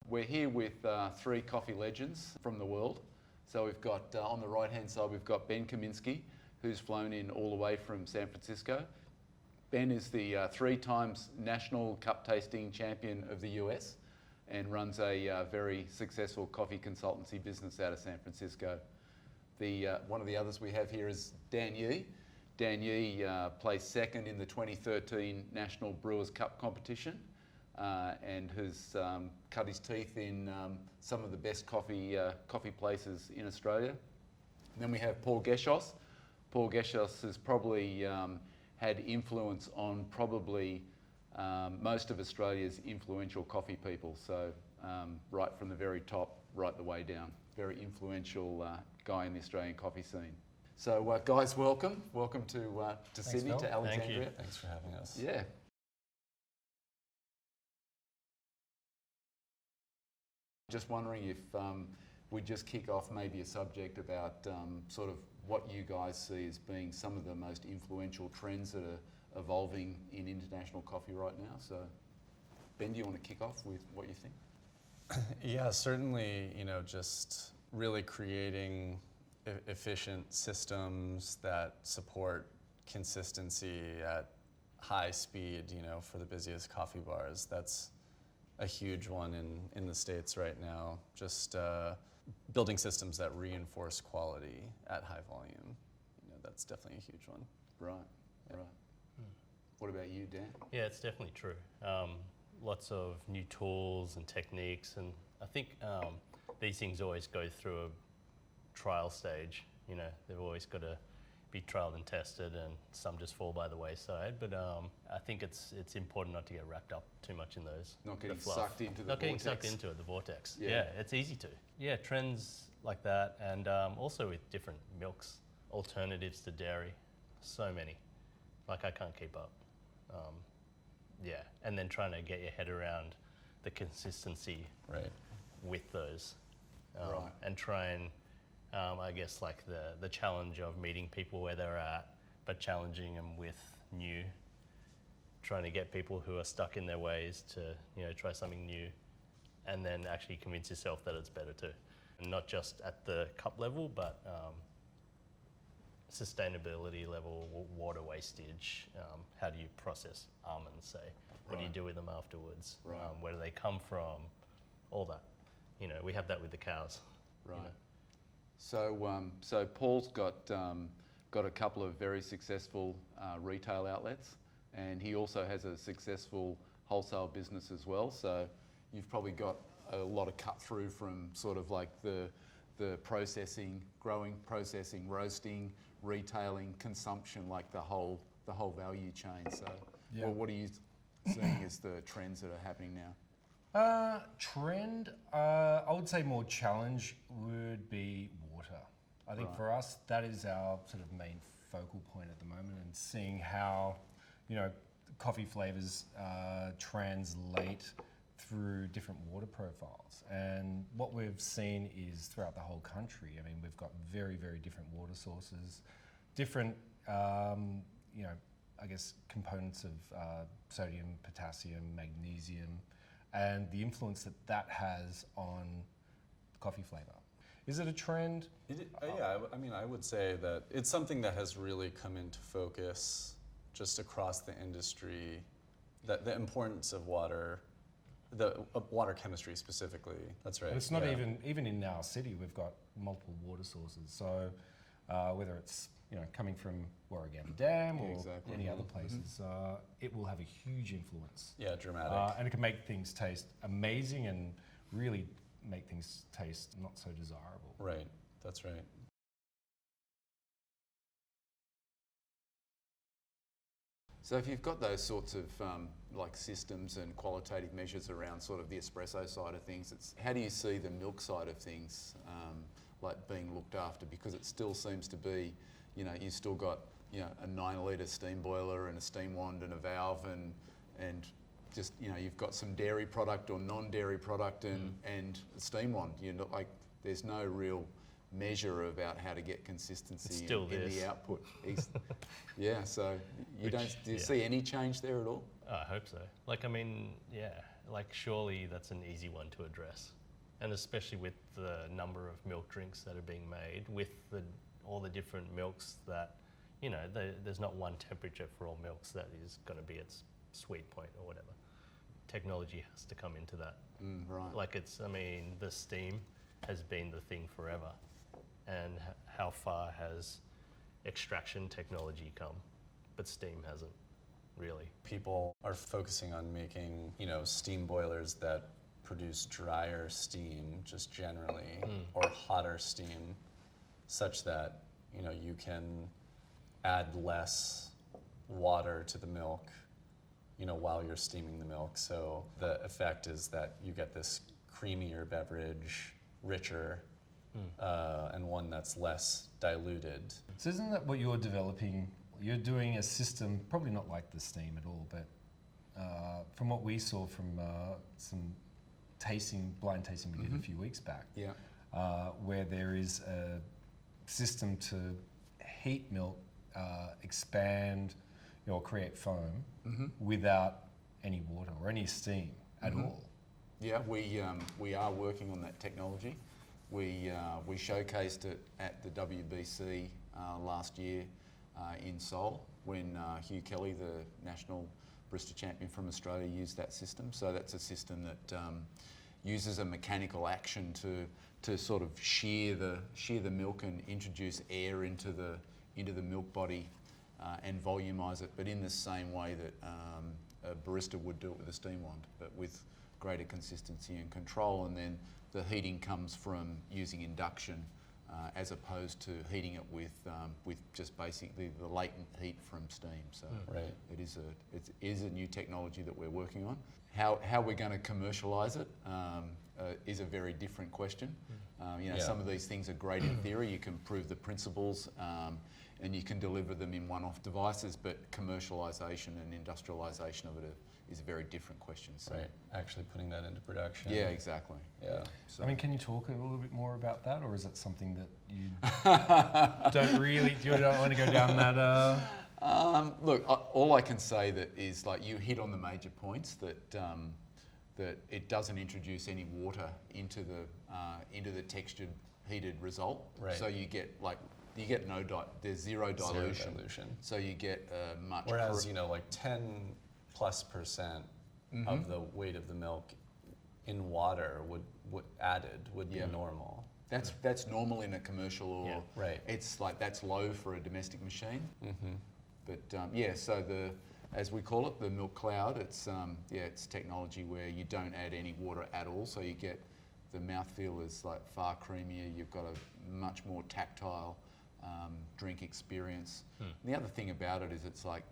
We're here with three coffee legends from the world. So we've got, on the right-hand side, we've got Ben Kaminsky, who's flown in all the way from San Francisco. Ben is the 3 times National Cup Tasting Champion of the US and runs a very successful coffee consultancy business out of San Francisco. One of the others we have here is Dan Yee. Dan Yee placed second in the 2013 National Brewers Cup competition and has cut his teeth in some of the best coffee places in Australia. And then we have Paul Geshos. Paul Geshos has probably had influence on probably most of Australia's influential coffee people. So right from the very top, right the way down. Very influential guy in the Australian coffee scene. So guys, welcome. Welcome to Sydney, Phil. to Alexandria. Thank you. Thanks for having us. Yeah. Just wondering if we just kick off maybe a subject about sort of what you guys see as being some of the most influential trends that are evolving in international coffee right now. So, Ben, do you want to kick off with what you think? Yeah, certainly, just really creating efficient systems that support consistency at high speed, for the busiest coffee bars. That's a huge one in the States right now. Just building systems that reinforce quality at high volume. That's definitely a huge one. Right, right. What about you, Dan? Yeah, it's definitely true. Lots of new tools and techniques, and I think these things always go through a trial stage. They've always got to be trialed and tested, and some just fall by the wayside. But I think it's important not to get wrapped up too much in those. Not getting sucked into the vortex. Not getting sucked into it, the vortex. Yeah. Yeah, it's easy to. Yeah, trends like that, and also with different milks, alternatives to dairy, so many. Like I can't keep up. Yeah, and then trying to get your head around the consistency Right. with those, Right. and try and I guess like the challenge of meeting people where they're at, but challenging them with new, trying to get people who are stuck in their ways to try something new, and then actually convince yourself that it's better too, and not just at the cup level, but sustainability level, water wastage, how do you process almonds, say, what do you do with them afterwards, Right. Where do they come from, all that. We have that with the cows. Right. So Paul's got a couple of very successful retail outlets, and he also has a successful wholesale business as well. So you've probably got a lot of cut through from sort of like the processing, growing, processing, roasting, retailing, consumption, like the whole value chain. So, Yeah. well, what are you seeing as the trends that are happening now? Trend, I would say more challenge would be water. I think Right. for us, that is our sort of main focal point at the moment, and seeing how, coffee flavors translate through different water profiles. And what we've seen is throughout the whole country, we've got very, very different water sources, different, I guess, components of sodium, potassium, magnesium, and the influence that has on coffee flavor. Is it a trend? Yeah, I would say that it's something that has really come into focus just across the industry, that the importance of water, water chemistry specifically. That's right. And it's not yeah. even in our city, we've got multiple water sources. So whether it's coming from Warragamba Dam or Exactly. any other places, it will have a huge influence. Yeah, dramatic. And it can make things taste amazing and really make things taste not so desirable. Right, that's right. So if you've got those sorts of like systems and qualitative measures around sort of the espresso side of things, how do you see the milk side of things like being looked after? Because it still seems to be, you've still got a 9-litre steam boiler and a steam wand and a valve and just you've got some dairy product or non-dairy product and a steam wand. There's no real measure about how to get consistency in the output. Yeah, so do you see any change there at all? I hope so. like surely that's an easy one to address. And especially with the number of milk drinks that are being made, with all the different milks that, you know, there's not one temperature for all milks that is going to be its sweet point or whatever. Technology has to come into that. Right. Like the steam has been the thing forever. And how far has extraction technology come? But steam hasn't, really. People are focusing on making, you know, steam boilers that produce drier steam just generally, or hotter steam, such that, you know, you can add less water to the milk, you know, while you're steaming the milk. So the effect is that you get this creamier beverage, richer, and one that's less diluted. So isn't that what you're developing? You're doing a system, probably not like the steam at all, but from what we saw from some blind tasting we did a few weeks back, where there is a system to heat milk, expand, you know, create foam without any water or any steam at all. Yeah, we are working on that technology. We showcased it at the WBC last year in Seoul when Hugh Kelly, the national barista champion from Australia, used that system. So that's a system that uses a mechanical action to sort of shear the milk and introduce air into the milk body and volumize it, but in the same way that a barista would do it with a steam wand, but with greater consistency and control. And then the heating comes from using induction as opposed to heating it with just basically the latent heat from steam. So it is a new technology that we're working on. How we're going to commercialise it is a very different question. You know, some of these things are great in theory. You can prove the principles and you can deliver them in one-off devices, but commercialisation and industrialisation of it is a very different question. So. Right, actually putting that into production. Yeah, exactly. Yeah. So. I mean, can you talk a little bit more about that, or is it something that you don't want to go down that? Look, all I can say that is like you hit on the major points that it doesn't introduce any water into the textured heated result. Right. So you get there's zero dilution. So you get much. Whereas you know, like 10+% of the weight of the milk in water would be normal. That's normal in a commercial or It's like that's low for a domestic machine. But so as we call it, the milk cloud, it's technology where you don't add any water at all, so you get the mouthfeel is like far creamier. You've got a much more tactile drink experience. The other thing about it is it's like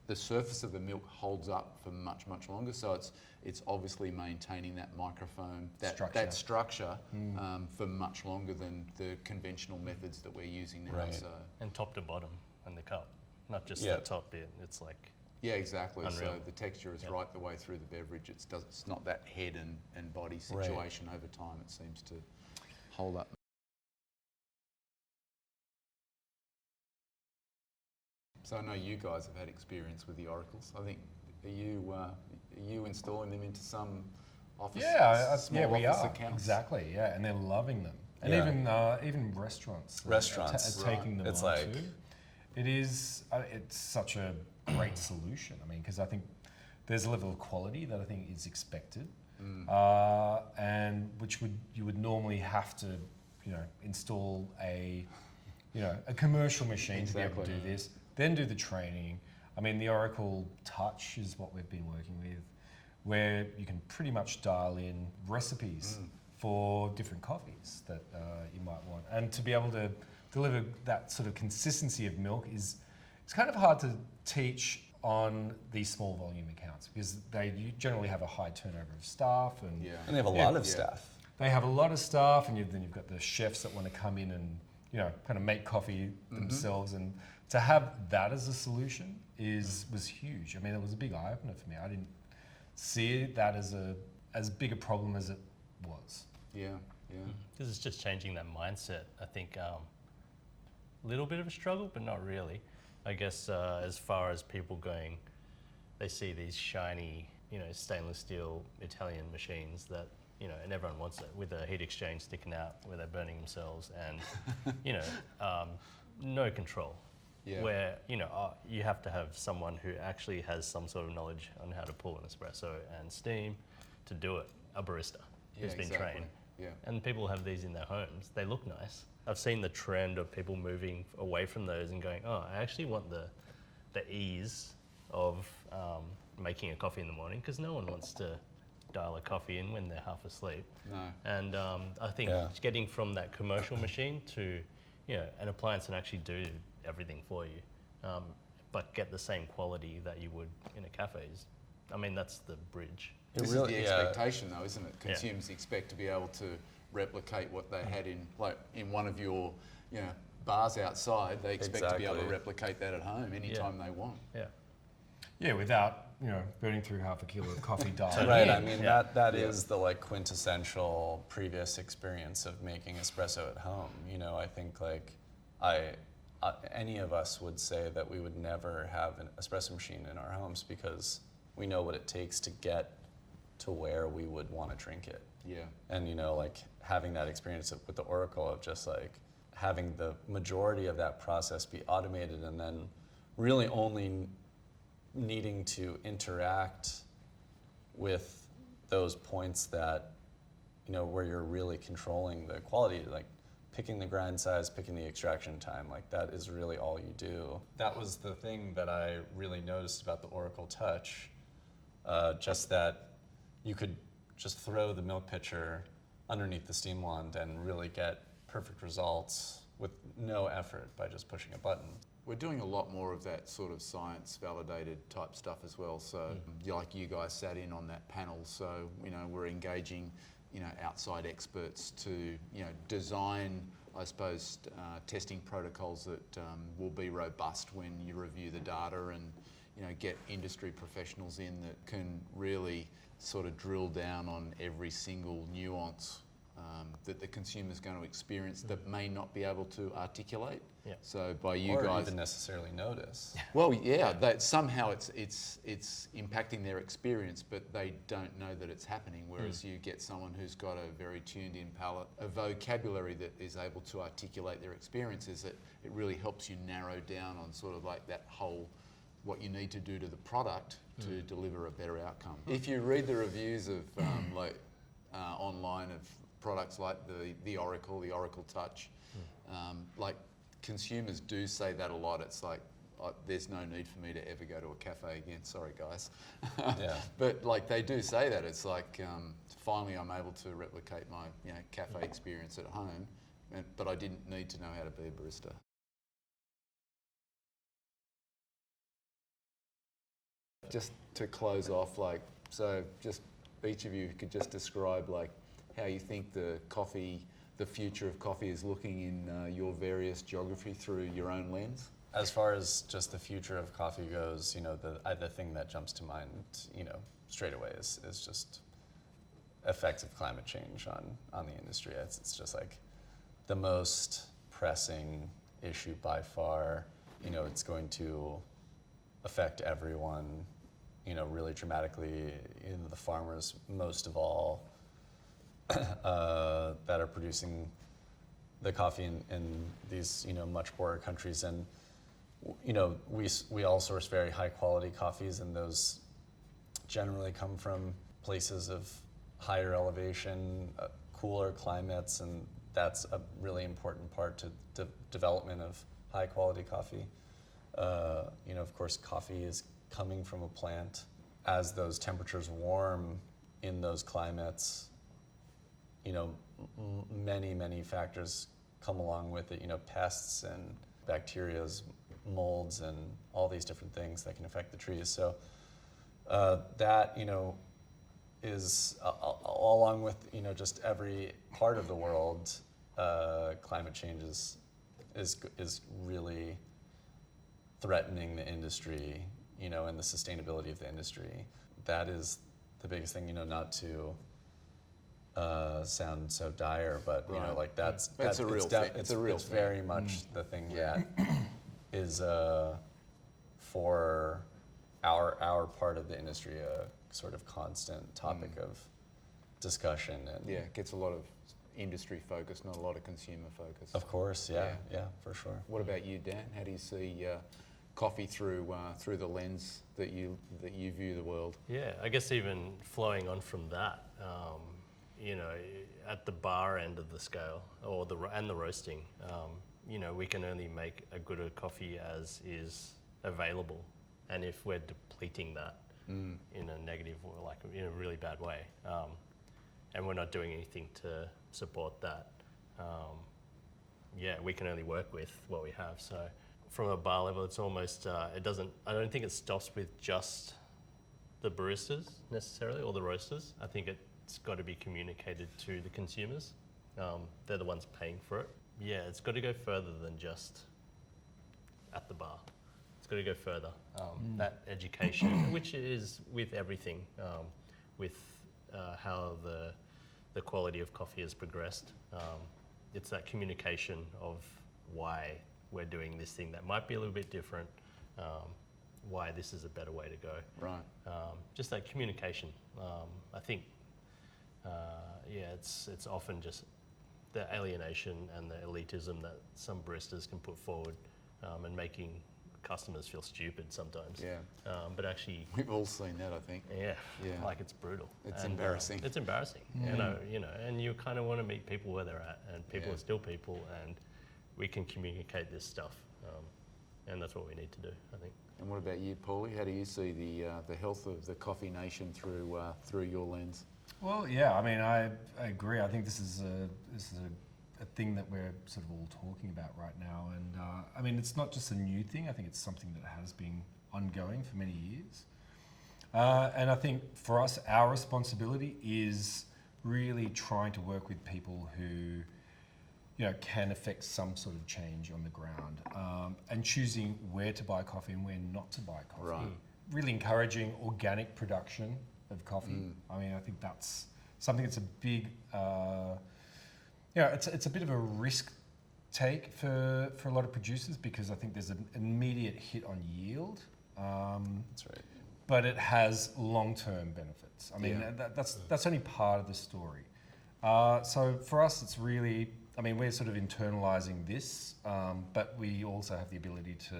the surface of the milk holds up for much longer, so it's obviously maintaining that microfoam, that structure for much longer than the conventional methods that we're using now. So. And top to bottom in the cup, not just the top bit. It's like exactly. unreal. So the texture is right the way through the beverage. It's not that head and body situation over time. It seems to hold up. So I know you guys have had experience with the oracles. I think are you installing them into some office? Yeah, we are accounts? Exactly. Yeah, and they're loving them, and even restaurants. Are taking them it's on like too. It is. It's such a great solution. I mean, because I think there's a level of quality that I think is expected, and which you would normally have to, install a commercial machine to be able to do this. Then do the training. I mean, the Oracle Touch is what we've been working with, where you can pretty much dial in recipes for different coffees that you might want. And to be able to deliver that sort of consistency of milk it's kind of hard to teach on these small volume accounts because you generally have a high turnover of staff. And they have a lot of staff. They have a lot of staff, and then you've got the chefs that want to come in and kind of make coffee themselves. And to have that as a solution was huge. I mean, it was a big eye opener for me. I didn't see that as big a problem as it was. Yeah. This is just changing that mindset. I think a little bit of a struggle, but not really. I guess as far as people going, they see these shiny, stainless steel Italian machines that, and everyone wants it, with a heat exchange sticking out where they're burning themselves and, no control. Yeah. Where, you have to have someone who actually has some sort of knowledge on how to pull an espresso and steam to do it, a barista who's been trained. Yeah. And people have these in their homes. They look nice. I've seen the trend of people moving away from those and going, oh, I actually want the ease of making a coffee in the morning, because no one wants to dial a coffee in when they're half asleep. No. And I think getting from that commercial machine to an appliance can actually do everything for you, but get the same quality that you would in a cafe. That's the bridge. This is the expectation, though, isn't it? Consumers expect to be able to replicate what they had in one of your bars outside. They expect to be able to replicate that at home anytime they want. Yeah. Yeah, without burning through half a kilo of coffee dye. Right. I mean, that is the quintessential previous experience of making espresso at home. I think any of us would say that we would never have an espresso machine in our homes because we know what it takes to get to where we would want to drink it. Yeah. And having that experience with the Oracle of just having the majority of that process be automated, and then really only needing to interact with those points that where you're really controlling the quality, picking the grind size, picking the extraction time, that is really all you do. That was the thing that I really noticed about the Oracle Touch, just that you could just throw the milk pitcher underneath the steam wand and really get perfect results with no effort by just pushing a button. We're doing a lot more of that sort of science validated type stuff as well. So you guys sat in on that panel. So, we're engaging, outside experts to, design, I suppose, testing protocols that will be robust when you review the data, and, get industry professionals in that can really sort of drill down on every single nuance that the consumer's going to experience that may not be able to articulate. Yeah. So by you or guys, even necessarily notice. well, that somehow it's impacting their experience, but they don't know that it's happening. Whereas you get someone who's got a very tuned in palate, a vocabulary that is able to articulate their experiences, that it really helps you narrow down on sort of that whole what you need to do to the product to deliver a better outcome. If you read the reviews of online of products like the Oracle Touch, consumers do say that a lot. It's there's no need for me to ever go to a cafe again. Sorry, guys. Yeah. But they do say that. It's finally I'm able to replicate my cafe experience at home, but I didn't need to know how to be a barista. Just to close off, so just each of you could just describe how you think the future of coffee is looking in your various geography through your own lens. As far as just the future of coffee goes, the thing that jumps to mind, straight away is just effects of climate change on the industry. It's just the most pressing issue by far. It's going to affect everyone, really dramatically, the farmers most of all, that are producing the coffee in these, much poorer countries. And, we all source very high quality coffees, and those generally come from places of higher elevation, cooler climates, and that's a really important part to the development of high quality coffee. Of course, coffee is coming from a plant. As those temperatures warm in those climates, many factors come along with it, pests and bacterias, molds, and all these different things that can affect the trees. So that, is along with, just every part of the world, climate change is really threatening the industry, and the sustainability of the industry. That is the biggest thing, not to sound so dire, but that's a real thing. It's a real it's thing. very much the thing that is for our part of the industry sort of constant topic of discussion. And Yeah, it gets a lot of industry focus, not a lot of consumer focus. of course, yeah, for sure. What about you, Dan? How do you see coffee through the lens that you view the world? Yeah, I guess even flowing on from that, you know, at the bar end of the scale, or the roasting, you know, we can only make a good a coffee as is available, and if we're depleting that in a negative or like in a really bad way, and we're not doing anything to support that, yeah, we can only work with what we have. So from a bar level, it's almost it doesn't. I don't think it stops with just the baristas necessarily or the roasters. I think it's got to be communicated to the consumers. They're the ones paying for it. Yeah, it's got to go further than just at the bar. It's got to go further. That education, which is with everything, with how the quality of coffee has progressed. It's that communication of why we're doing this thing that might be a little bit different, why this is a better way to go. Right. Just that communication. I think, yeah, it's often just the alienation and the elitism that some baristas can put forward, and making customers feel stupid sometimes. Yeah. But actually, We've all seen that, I think. yeah, Yeah. like it's brutal. It's And, embarrassing. It's embarrassing, you know, and you kind of want to meet people where they're at, and people Yeah. are still people, and we can communicate this stuff, and that's what we need to do, I think. And what about you, Paulie? How do you see the health of the coffee nation through your lens? Well, yeah, I mean, I agree. I think this is a thing that we're sort of all talking about right now. And I mean, it's not just a new thing. I think it's something that has been ongoing for many years. And I think for us, our responsibility is really trying to work with people who, you know, can affect some sort of change on the ground, and choosing where to buy coffee and where not to buy coffee. Right. Really encouraging organic production of coffee. I mean, I think that's something that's a big, it's a bit of a risk take for a lot of producers, because I think there's an immediate hit on yield. That's right. But it has long-term benefits. I mean, Yeah. that's only part of the story. So for us, it's really, I mean, we're sort of internalizing this, but we also have the ability to,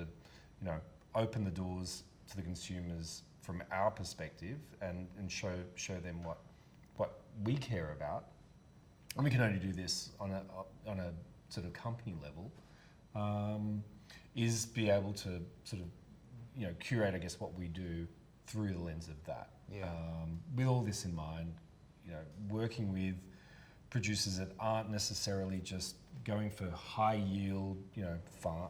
you know, open the doors to the consumers from our perspective and show them what we care about. And we can only do this on a sort of company level, is be able to sort of, you know, curate, I guess, what we do through the lens of that. Yeah. With all this in mind, you know, working with producers that aren't necessarily just going for high yield, you know,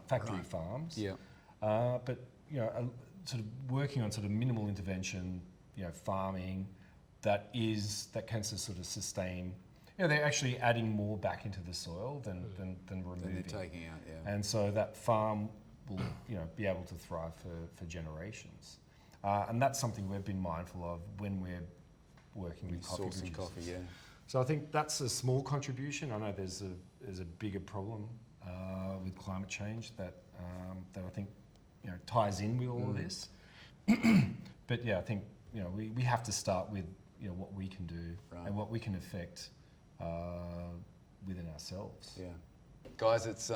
factory farms. Yeah. But, you know, sort of working on sort of minimal intervention, you know, farming that can sort of sustain. You know, they're actually adding more back into the soil than removing. Then they're taking out, yeah. And so that farm will, you know, be able to thrive for generations. And that's something we've been mindful of when we're working with coffee Sourcing producers. coffee, yeah. So I think that's a small contribution. I know there's a bigger problem with climate change that I think, you know, ties in with all of this. But yeah, I think, you know, we have to start with, you know, what we can do and what we can affect within ourselves. Yeah. Guys, it's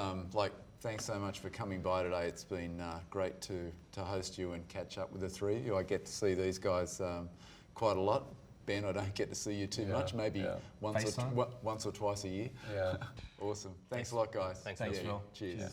thanks so much for coming by today. It's been great to host you and catch up with the three of you. I get to see these guys quite a lot. Ben, I don't get to see you too much, maybe once or twice a year. Yeah. Awesome. Thanks a lot, guys. Thanks, Phil. Cheers. Yeah.